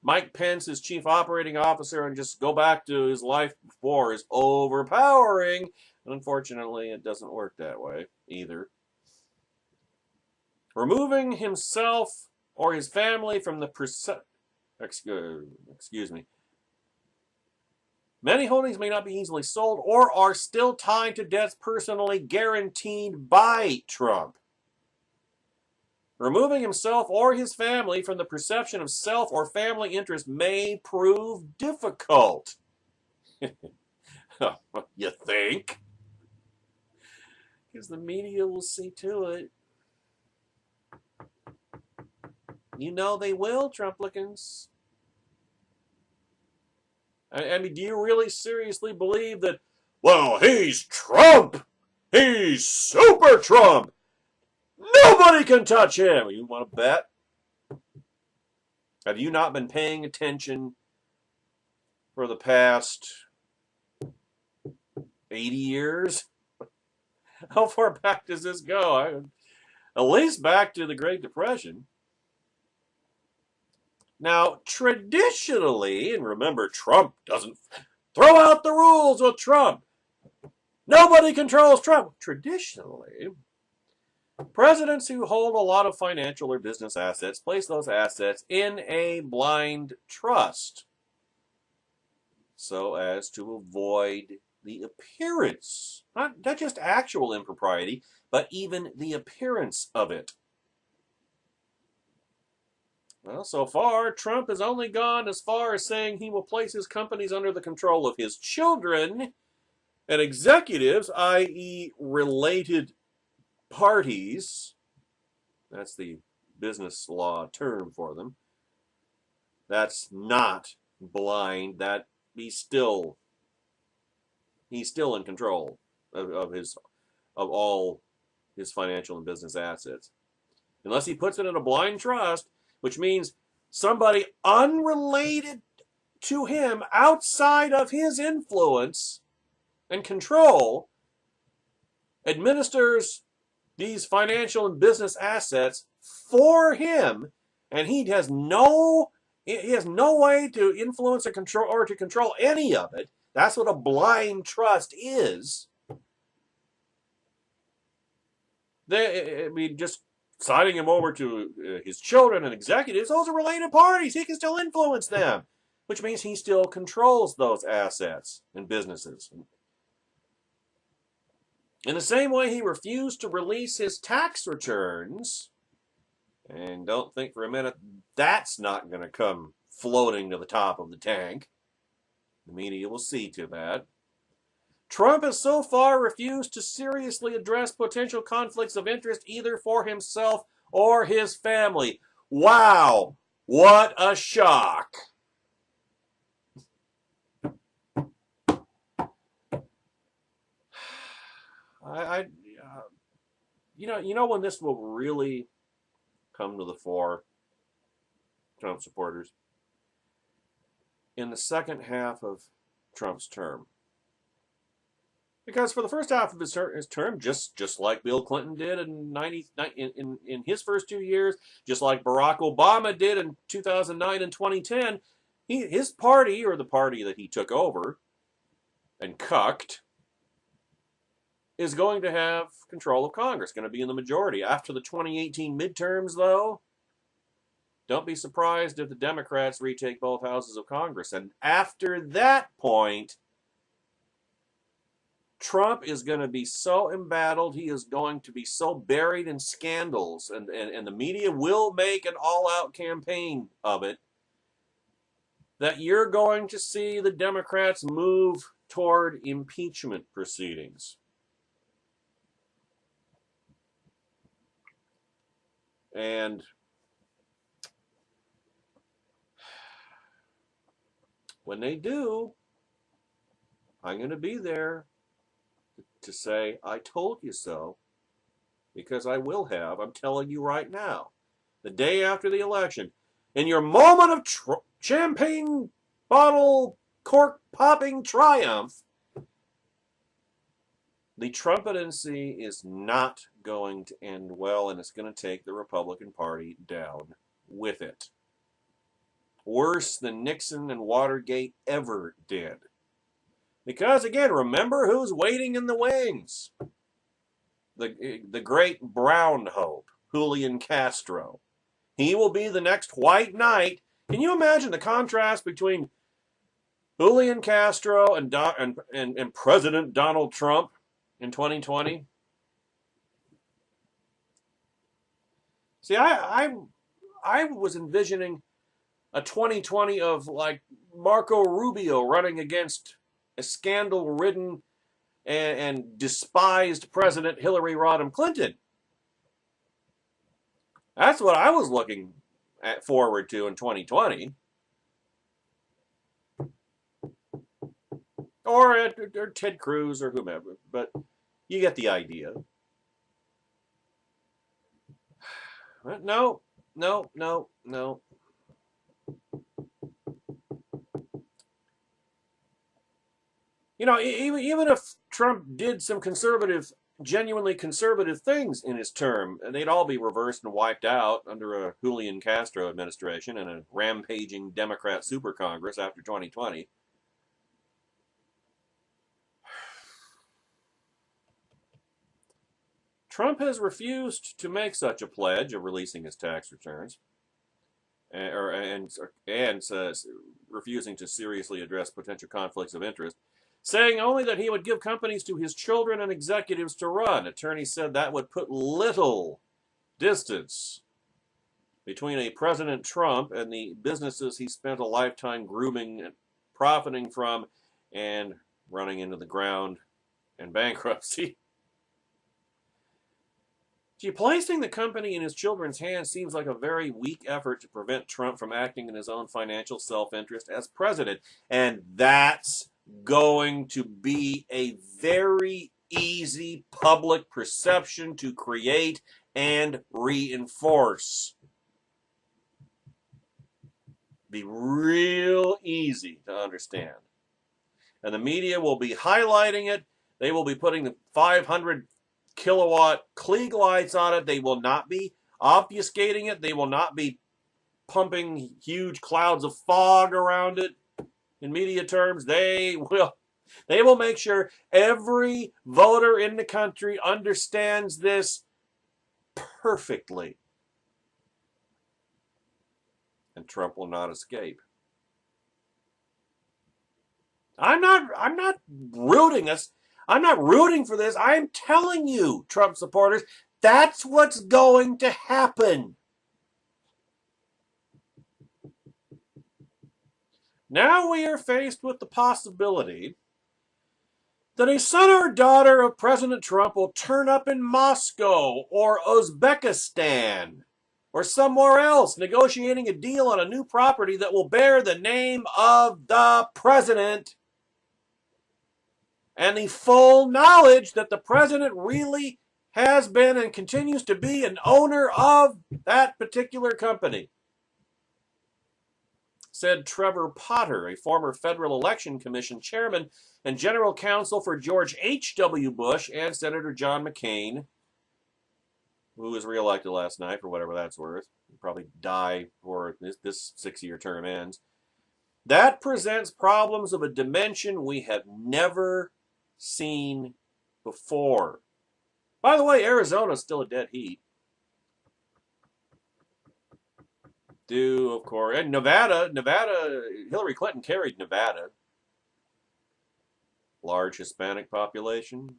S1: Mike Pence his chief operating officer and just go back to his life before is overpowering. And unfortunately, it doesn't work that way either. Removing himself or his family from the Many holdings may not be easily sold or are still tied to debts personally guaranteed by Trump. Removing himself or his family from the perception of self or family interest may prove difficult. You think? Because the media will see to it. You know they will, Trumplicans. I mean, do you really seriously believe that, well, he's Trump? He's Super Trump. Nobody can touch him. You want to bet? Have you not been paying attention for the past 80 years? How far back does this go? At least back to the Great Depression. Now, traditionally, and remember, Trump doesn't throw out the rules with Trump. Nobody controls Trump. Traditionally, presidents who hold a lot of financial or business assets place those assets in a blind trust so as to avoid the appearance, not just actual impropriety, but even the appearance of it. Well, so far, Trump has only gone as far as saying he will place his companies under the control of his children and executives, i.e., related parties. That's the business law term for them. That's not blind. That he's still in control of all his financial and business assets, unless he puts it in a blind trust, which means somebody unrelated to him, outside of his influence and control, administers these financial and business assets for him, and he has no way to influence or control any of it. That's what a blind trust is. Just signing him over to his children and executives, those are related parties. He can still influence them, which means he still controls those assets and businesses. In the same way, he refused to release his tax returns. And don't think for a minute that's not going to come floating to the top of the tank. The media will see to that. Trump has so far refused to seriously address potential conflicts of interest either for himself or his family. Wow, what a shock. You know when this will really come to the fore, Trump supporters? In the second half of Trump's term. Because for the first half of his term, just like Bill Clinton did in his first 2 years, just like Barack Obama did in 2009 and 2010, his party, or the party that he took over and cucked, is going to have control of Congress, going to be in the majority. After the 2018 midterms, though, don't be surprised if the Democrats retake both houses of Congress. And after that point, Trump is going to be so embattled, he is going to be so buried in scandals, and the media will make an all-out campaign of it, that you're going to see the Democrats move toward impeachment proceedings. And when they do, I'm going to be there to say, I told you so, because I will have. I'm telling you right now, the day after the election, in your moment of champagne bottle cork popping triumph, the Trumpency is not going to end well, and it's going to take the Republican Party down with it. Worse than Nixon and Watergate ever did. Because, again, remember who's waiting in the wings. The great brown hope, Julian Castro. He will be the next white knight. Can you imagine the contrast between Julian Castro and President Donald Trump in 2020? See, I was envisioning a 2020 of like Marco Rubio running against a scandal-ridden and despised President Hillary Rodham Clinton. That's what I was looking forward to in 2020. or Ted Cruz or whomever. But you get the idea. No, no, no, no. You know, even if Trump did some genuinely conservative things in his term, they'd all be reversed and wiped out under a Julian Castro administration and a rampaging Democrat super Congress after 2020. Trump has refused to make such a pledge of releasing his tax returns, and refusing to seriously address potential conflicts of interest, saying only that he would give companies to his children and executives to run. Attorneys said that would put little distance between a President Trump and the businesses he spent a lifetime grooming and profiting from and running into the ground and bankruptcy. Gee, placing the company in his children's hands seems like a very weak effort to prevent Trump from acting in his own financial self-interest as president. And that's going to be a very easy public perception to create and reinforce. Be real easy to understand. And the media will be highlighting it. They will be putting the 500 kilowatt Klieg lights on it. They will not be obfuscating it. They will not be pumping huge clouds of fog around it. In media terms, they will make sure every voter in the country understands this perfectly. And Trump will not escape. I'm not rooting us. I'm not rooting for this. I'm telling you, Trump supporters, that's what's going to happen. Now we are faced with the possibility that a son or daughter of President Trump will turn up in Moscow or Uzbekistan or somewhere else negotiating a deal on a new property that will bear the name of the president, and the full knowledge that the president really has been and continues to be an owner of that particular company. Said Trevor Potter, a former Federal Election Commission chairman and general counsel for George H.W. Bush and Senator John McCain, who was reelected last night for whatever that's worth. He'll probably die before this 6-year term ends. That presents problems of a dimension we have never seen before. By the way, Arizona's still a dead heat. Of course, and Nevada, Hillary Clinton carried Nevada. Large Hispanic population.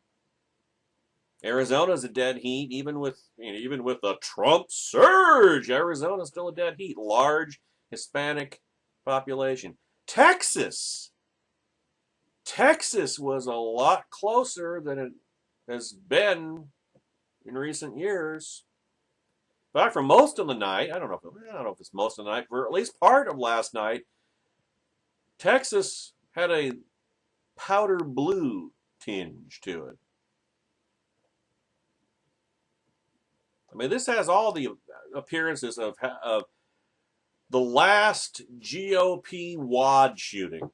S1: Arizona's a dead heat, even with the Trump surge. Arizona's still a dead heat. Large Hispanic population. Texas was a lot closer than it has been in recent years. In fact, for most of the night, I don't know if it's most of the night, for at least part of last night, Texas had a powder blue tinge to it. I mean, this has all the appearances of the last GOP wad shooting.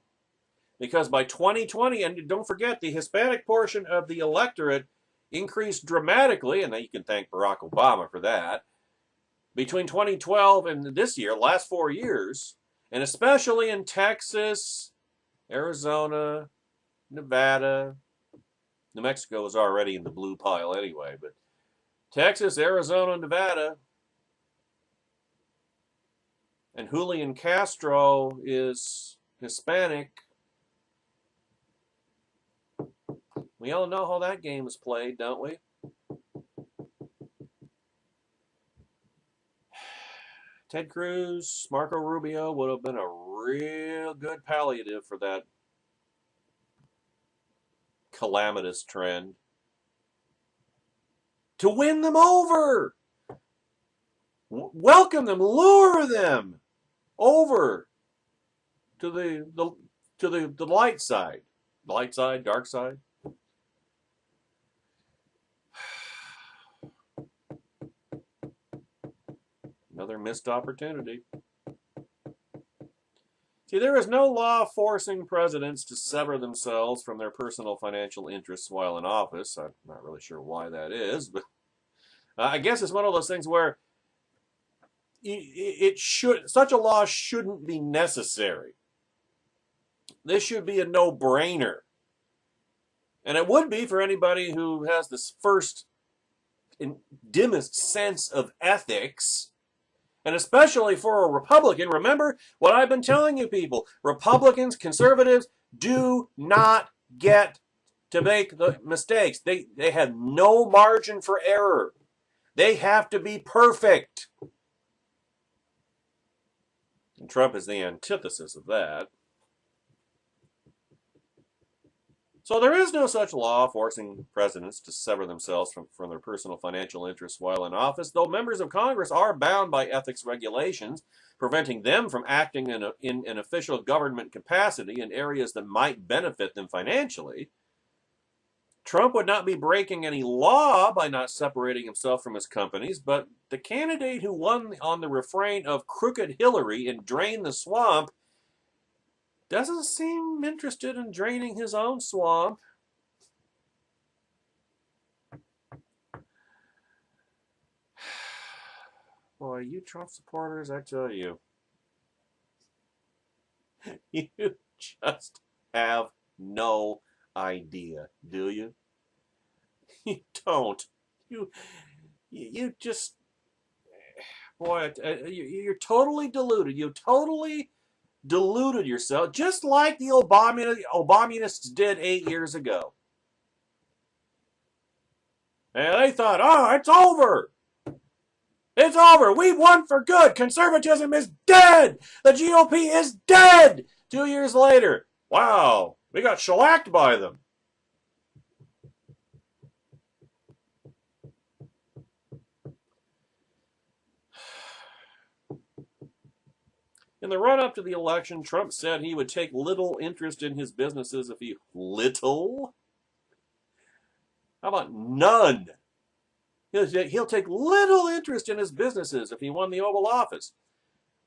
S1: Because by 2020, and don't forget, the Hispanic portion of the electorate increased dramatically, and you can thank Barack Obama for that, between 2012 and this year, last 4 years, and especially in Texas, Arizona, Nevada. New Mexico was already in the blue pile anyway, but Texas, Arizona, Nevada, and Julian Castro is Hispanic. We all know how that game is played, don't we? Ted Cruz, Marco Rubio would have been a real good palliative for that calamitous trend. To win them over. Welcome them, lure them over to the light side. light side, dark side. Another missed opportunity. See, there is no law forcing presidents to sever themselves from their personal financial interests while in office. I'm not really sure why that is, but I guess it's one of those things where such a law shouldn't be necessary. This should be a no-brainer. And it would be for anybody who has this first and dimmest sense of ethics, and especially for a Republican. Remember what I've been telling you people. Republicans, conservatives, do not get to make the mistakes. They have no margin for error. They have to be perfect. And Trump is the antithesis of that. So there is no such law forcing presidents to sever themselves from their personal financial interests while in office, though members of Congress are bound by ethics regulations, preventing them from acting in an official government capacity in areas that might benefit them financially. Trump would not be breaking any law by not separating himself from his companies, but the candidate who won on the refrain of Crooked Hillary and Drain the Swamp doesn't seem interested in draining his own swamp. Boy, you Trump supporters, I tell you, you just have no idea, do you? You don't. You just, boy, you're totally deluded. You totally deluded yourself, just like the Obamianists did 8 years ago. And they thought, oh, it's over. It's over. We won for good. Conservatism is dead. The GOP is dead. 2 years later, wow, we got shellacked by them. In the run-up to the election, Trump said he would take little interest in his businesses if he... Little? How about none? He'll take little interest in his businesses if he won the Oval Office.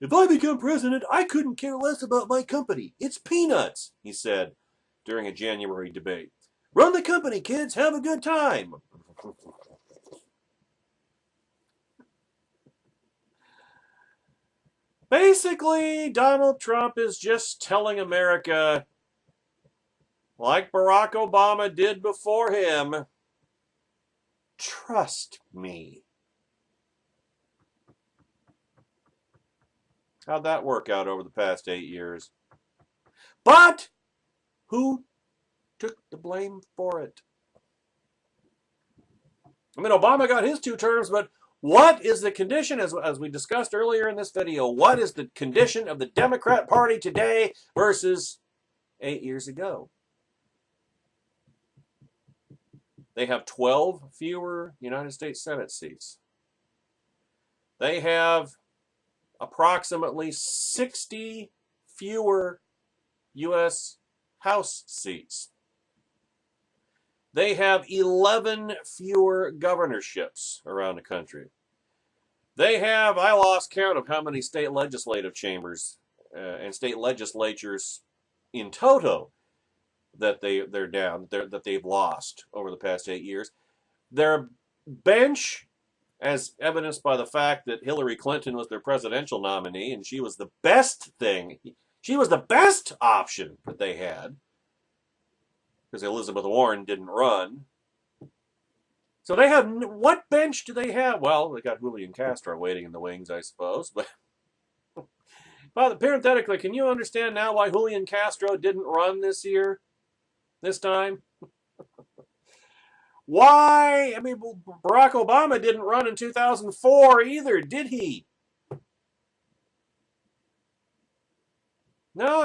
S1: If I become president, I couldn't care less about my company. It's peanuts, he said during a January debate. Run the company, kids. Have a good time. Basically, Donald Trump is just telling America, like Barack Obama did before him, trust me. How'd that work out over the past 8 years? But who took the blame for it? I mean, Obama got his 2 terms, but what is the condition, as we discussed earlier in this video, what is the condition of the Democrat Party today versus 8 years ago? They have 12 fewer United States Senate seats. They have approximately 60 fewer U.S. House seats. They have 11 fewer governorships around the country. They have, I lost count of how many state legislative chambers and state legislatures in toto that they're down, that they've lost over the past 8 years. Their bench, as evidenced by the fact that Hillary Clinton was their presidential nominee and she was the best thing, she was the best option that they had, because Elizabeth Warren didn't run. So they have, what bench do they have? Well, they got Julian Castro waiting in the wings, I suppose. But parenthetically, can you understand now why Julian Castro didn't run this time? Why? I mean, Barack Obama didn't run in 2004 either, did he? No,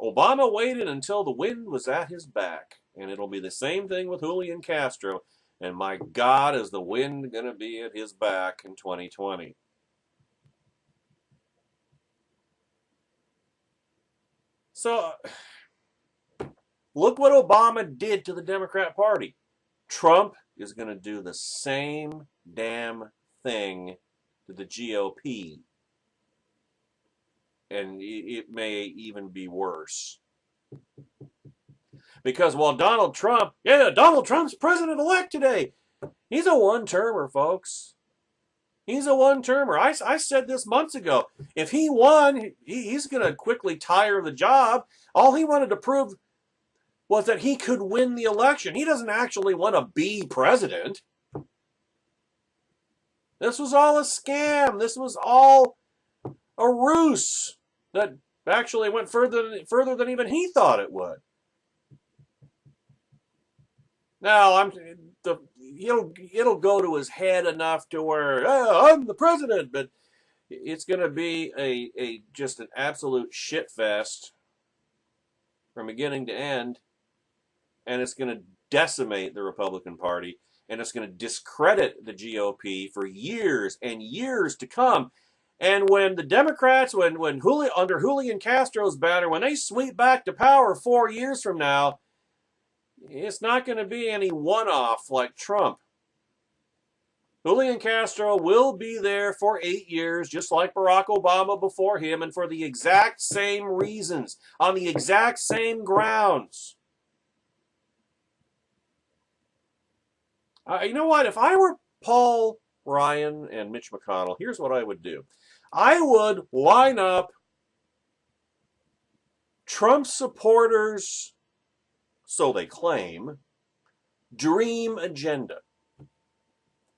S1: Obama waited until the wind was at his back. And it'll be the same thing with Julian Castro. And my God, is the wind going to be at his back in 2020? So, Look what Obama did to the Democrat Party. Trump is going to do the same damn thing to the GOP. And it may even be worse. Because while Donald Trump's president-elect today. He's a one-termer, folks. He's a one-termer. I said this months ago. If he won, he's going to quickly tire of the job. All he wanted to prove was that he could win the election. He doesn't actually want to be president. This was all a scam. This was all a ruse that actually went further than even he thought it would. Now, it'll go to his head enough to where I'm the president, but it's going to be a just an absolute shit fest from beginning to end, and it's going to decimate the Republican Party, and it's going to discredit the GOP for years and years to come. And when the Democrats, under Julian Castro's banner, when they sweep back to power 4 years from now, it's not going to be any one-off like Trump. Julian Castro will be there for 8 years, just like Barack Obama before him, and for the exact same reasons, on the exact same grounds. You know what? If I were Paul Ryan and Mitch McConnell, here's what I would do. I would line up Trump supporters, so they claim, dream agenda.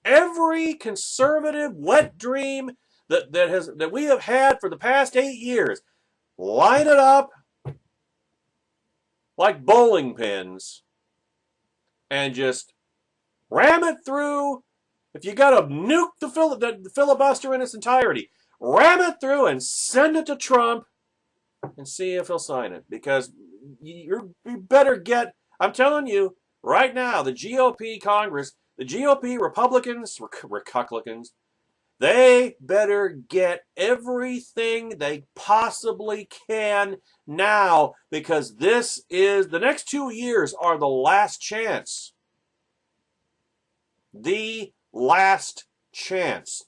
S1: Every conservative wet dream that we have had for the past 8 years, line it up like bowling pins and just ram it through. If you got to nuke the filibuster in its entirety, ram it through and send it to Trump and see if he'll sign it. Because you better get, I'm telling you, right now, the GOP Congress, the GOP Republicans, they better get everything they possibly can now, because the next 2 years are the last chance. The last chance.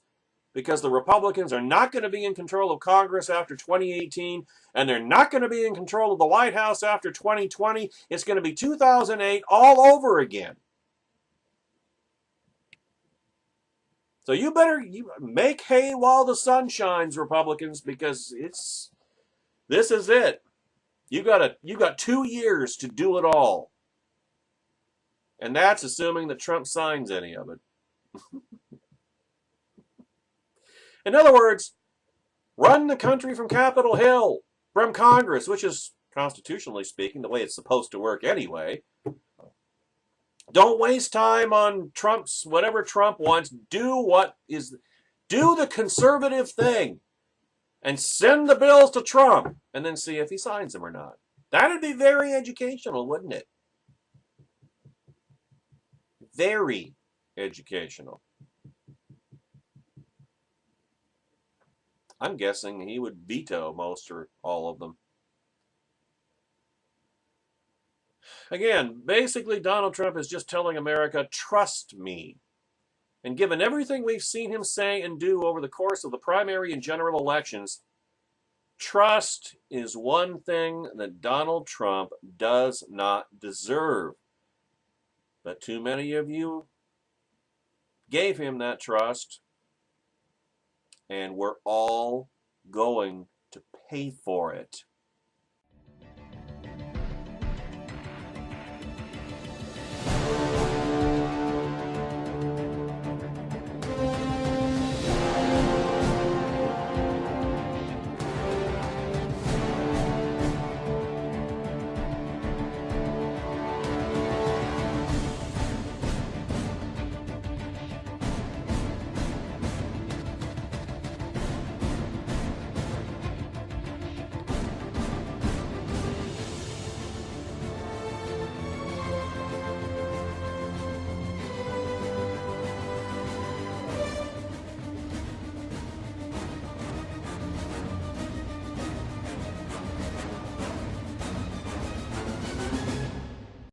S1: Because the Republicans are not going to be in control of Congress after 2018, and they're not going to be in control of the White House after 2020. It's going to be 2008 all over again. So you make hay while the sun shines, Republicans, because this is it. You got 2 years to do it all. And that's assuming that Trump signs any of it. In other words, run the country from Capitol Hill, from Congress, which is, constitutionally speaking, the way it's supposed to work anyway. Don't waste time on whatever Trump wants. Do the conservative thing and send the bills to Trump and then see if he signs them or not. That'd be very educational, wouldn't it? Very educational. I'm guessing he would veto most or all of them. Again, basically Donald Trump is just telling America, trust me. And given everything we've seen him say and do over the course of the primary and general elections, trust is one thing that Donald Trump does not deserve. But too many of you gave him that trust, and we're all going to pay for it.